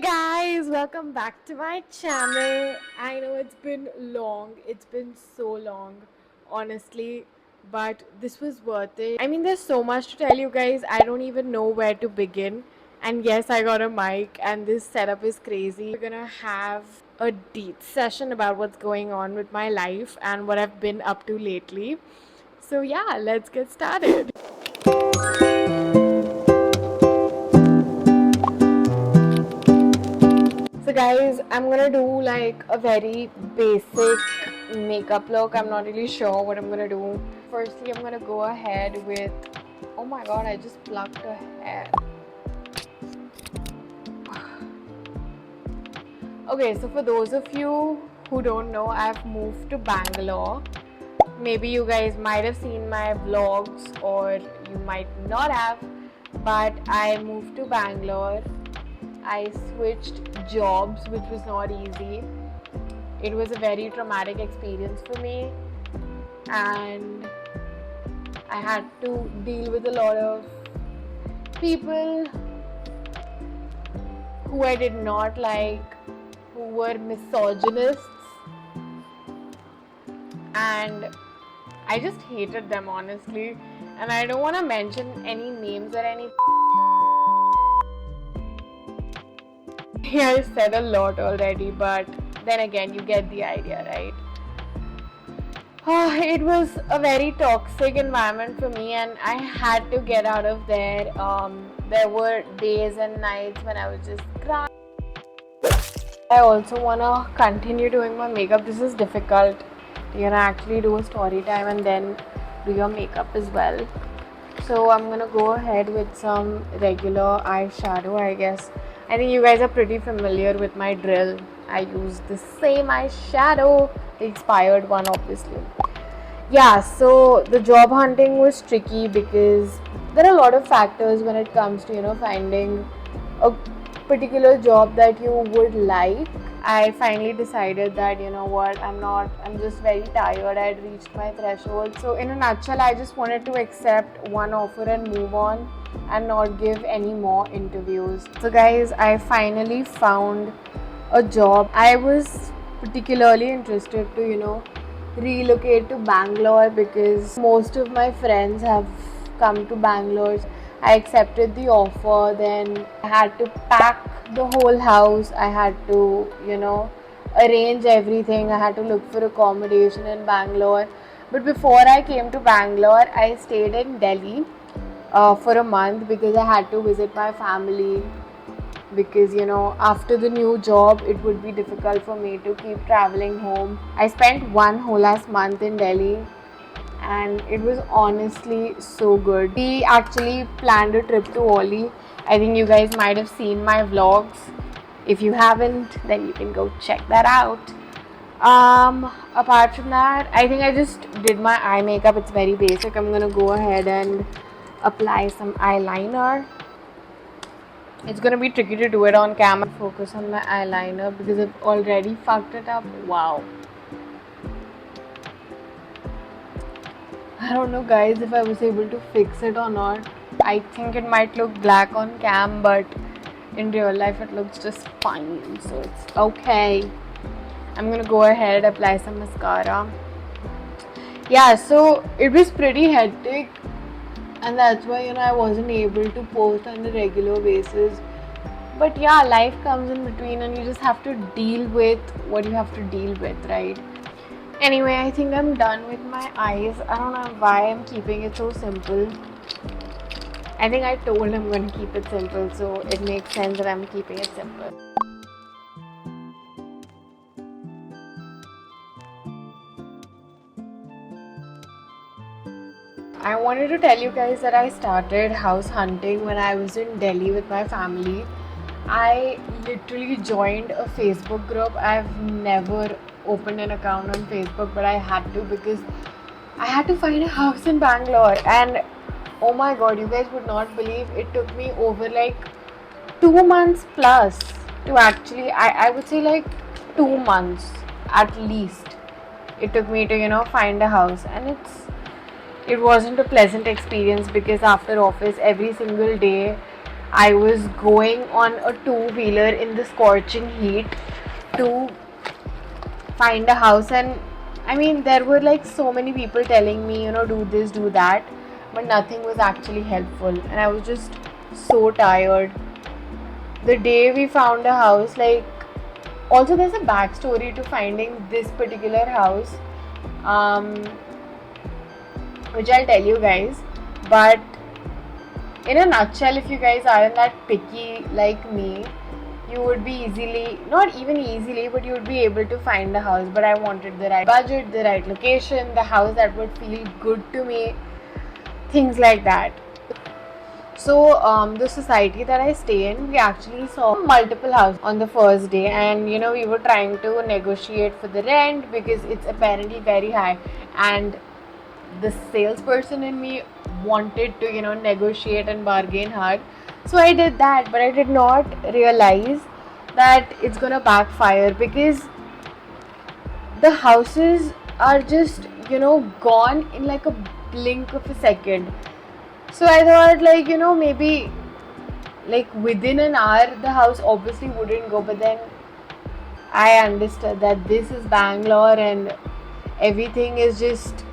Guys, welcome back to my channel. I know it's been long, it's been so long, honestly, but this was worth it. I mean, there's so much to tell you guys, I don't even know where to begin. And yes, I got a mic, and this setup is crazy. We're gonna have a deep session about what's going on with my life and what I've been up to lately. So, yeah, let's get started. So guys, I'm gonna do like a very basic makeup look. I'm not really sure what I'm gonna do. Firstly, I'm gonna go ahead with, oh my god, I just plucked a hair. Okay, so for those of you who don't know, I've moved to Bangalore. Maybe you guys might have seen my vlogs or you might not have, but I moved to Bangalore. I switched jobs, which was not easy. It was a very traumatic experience for me, and I had to deal with a lot of people who I did not like, who were misogynists, and I just hated them, honestly. And I don't want to mention any names or any. I said a lot already, but then again, you get the idea, right? It was a very toxic environment for me, and I had to get out of there. There were days and nights when I was just crying. I also want to continue doing my makeup. This is difficult. You know, actually do a story time and then do your makeup as well. So I'm gonna go ahead with some regular eyeshadow, I guess. I think you guys are pretty familiar with my drill. I use the same eyeshadow, the expired one, obviously. Yeah, so the job hunting was tricky because there are a lot of factors when it comes to, finding a particular job that you would like. I finally decided that, you know what, I'm just very tired. I had reached my threshold. So, in a nutshell, I just wanted to accept one offer and move on and not give any more interviews. So, guys, I finally found a job. I was particularly interested to, relocate to Bangalore because most of my friends have come to Bangalore. I accepted the offer, then I had to pack the whole house. I had to, arrange everything. I had to look for accommodation in Bangalore. But before I came to Bangalore, I stayed in Delhi for a month because I had to visit my family. Because after the new job it would be difficult for me to keep traveling home. I spent one whole last month in Delhi and it was honestly so good. We actually planned a trip to Oli. I think you guys might have seen my vlogs. If you haven't, then you can go check that out. Apart from that, I think I just did my eye makeup. It's very basic. I'm gonna go ahead and apply some eyeliner. It's gonna be tricky to do it on camera. Focus on my eyeliner because I've already fucked it up. Wow. I don't know, guys, if I was able to fix it or not. I think it might look black on cam, but in real life it looks just fine. So it's okay. I'm gonna go ahead and apply some mascara. Yeah, so it was pretty hectic, and that's why I wasn't able to post on a regular basis. But yeah, life comes in between and you just have to deal with what you have to deal with, right? Anyway, I think I'm done with my eyes. I don't know why I'm keeping it so simple. I think I told I'm going to keep it simple, so it makes sense that I'm keeping it simple. I wanted to tell you guys that I started house hunting when I was in Delhi with my family. I literally joined a Facebook group. I've never opened an account on Facebook, but I had to because I had to find a house in Bangalore. And oh my god, you guys would not believe it took me over like 2 months plus to actually, I would say like 2 months at least. It took me to, find a house, and it wasn't a pleasant experience because after office every single day I was going on a two-wheeler in the scorching heat to find a house, and I mean, there were like so many people telling me, do this, do that, but nothing was actually helpful, and I was just so tired. The day we found a house, like, also there's a backstory to finding this particular house, um, which I'll tell you guys, but in a nutshell, if you guys aren't that picky like me, you would be easily, not even easily, but you would be able to find a house. But I wanted the right budget, the right location, the house that would feel good to me, things like that. So the society that I stay in, we actually saw multiple houses on the first day, and we were trying to negotiate for the rent because it's apparently very high, and the salesperson in me wanted to negotiate and bargain hard. So I did that, but I did not realize that it's gonna backfire because the houses are just gone in like a blink of a second. So I thought, like, maybe like within an hour the house obviously wouldn't go, but then I understood that this is Bangalore and everything is just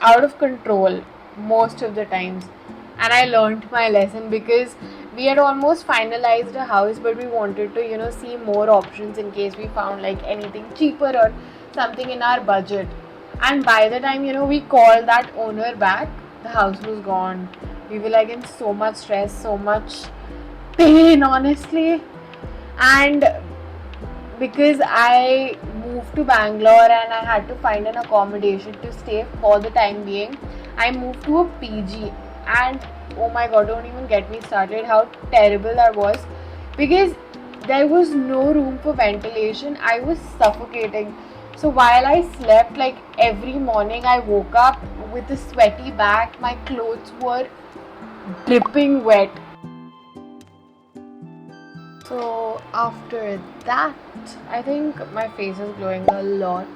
out of control most of the times. And I learned my lesson because we had almost finalized a house, but we wanted to see more options in case we found like anything cheaper or something in our budget. And by the time we called that owner back, the house was gone. We were like in so much stress, so much pain, honestly. And because I moved to Bangalore and I had to find an accommodation to stay for the time being, I moved to a PG, and oh my god, don't even get me started how terrible that was, because there was no room for ventilation. I was suffocating. So while I slept, like every morning I woke up with a sweaty back, my clothes were dripping wet. So after that, I think my face is glowing a lot.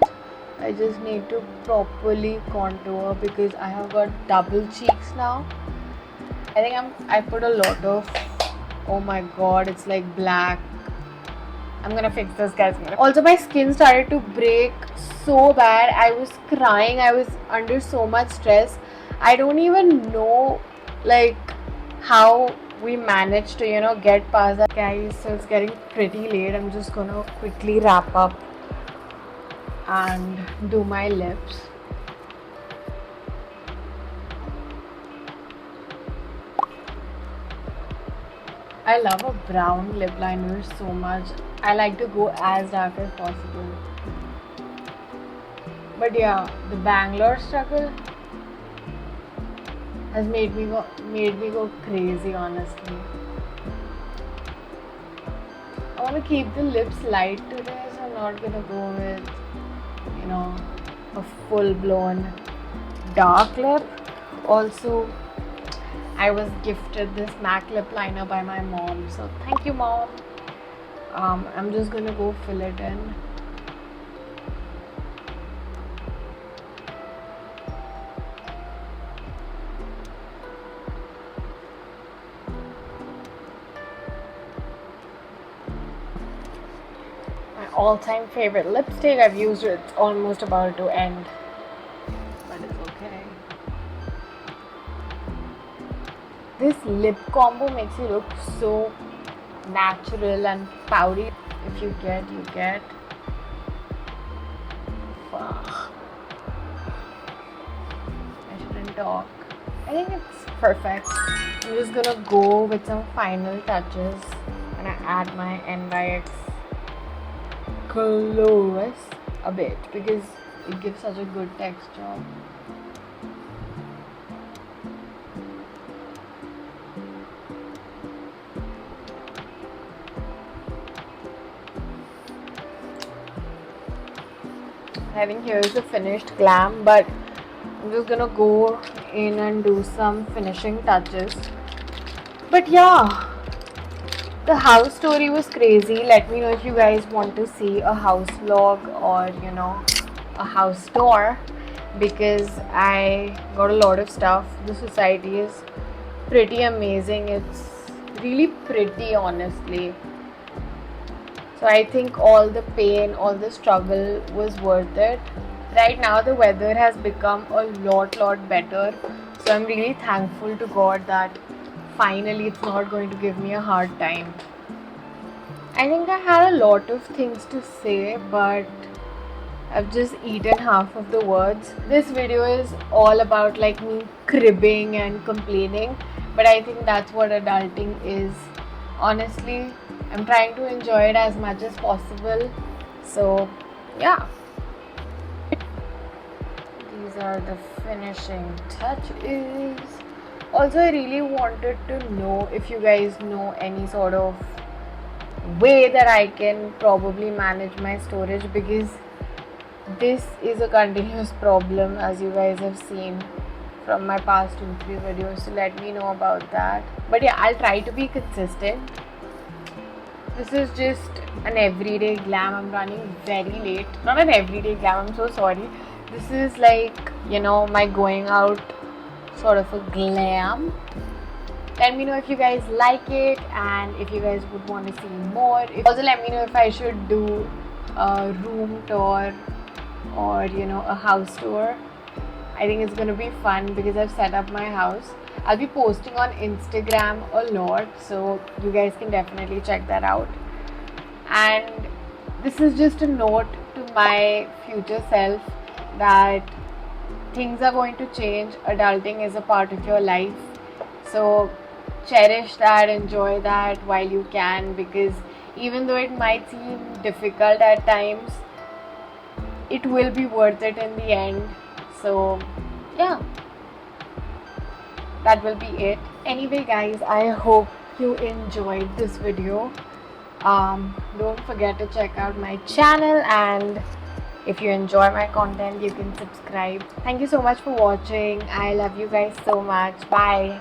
I just need to properly contour because I have got double cheeks now. I think I put a lot of, oh my god, it's like black. I'm gonna fix this, guys. Also, my skin started to break so bad. I was crying. I was under so much stress. I don't even know like how we managed to get past that, guys. So it's getting pretty late. I'm just gonna quickly wrap up and do my lips. I love a brown lip liner so much. I like to go as dark as possible. But yeah, the Bangalore struggle has made me go crazy, honestly. I want to keep the lips light today, so I'm not gonna go with a full-blown dark lip. Also, I was gifted this MAC lip liner by my mom, so thank you, mom. I'm just gonna go fill it in. All-time favorite lipstick. I've used it. It's almost about to end, but it's okay. This lip combo makes you look so natural and powdery. If you get, you get. I shouldn't talk. I think it's perfect. I'm just gonna go with some final touches. I'm gonna add my NYX Gloss a bit because it gives such a good texture. I think here's the finished glam, but I'm just gonna go in and do some finishing touches. But yeah, the house story was crazy. Let me know if you guys want to see a house vlog or a house tour, because I got a lot of stuff. The society is pretty amazing. It's really pretty, honestly. So I think all the pain, all the struggle was worth it. Right now the weather has become a lot better. So I'm really thankful to God that finally it's not going to give me a hard time. I think I had a lot of things to say, but I've just eaten half of the words. This video is all about like me cribbing and complaining, but I think that's what adulting is. Honestly, I'm trying to enjoy it as much as possible. So, yeah. These are the finishing touches. Also, I really wanted to know if you guys know any sort of way that I can probably manage my storage, because this is a continuous problem, as you guys have seen from my past 2-3 videos. So let me know about that. But yeah, I'll try to be consistent. This is just an everyday glam. I'm running very late. Not an everyday glam, I'm so sorry. This is like, my going out sort of a glam. Let me know if you guys like it and if you guys would want to see more. Also, let me know if I should do a room tour or a house tour. I think it's gonna be fun because I've set up my house. I'll be posting on Instagram a lot, so you guys can definitely check that out. And this is just a note to my future self that things are going to change. Adulting is a part of your life, so cherish that, enjoy that while you can, because even though it might seem difficult at times, it will be worth it in the end. So yeah, that will be it. Anyway guys, I hope you enjoyed this video. Don't forget to check out my channel, and if you enjoy my content, you can subscribe. Thank you so much for watching. I love you guys so much. Bye.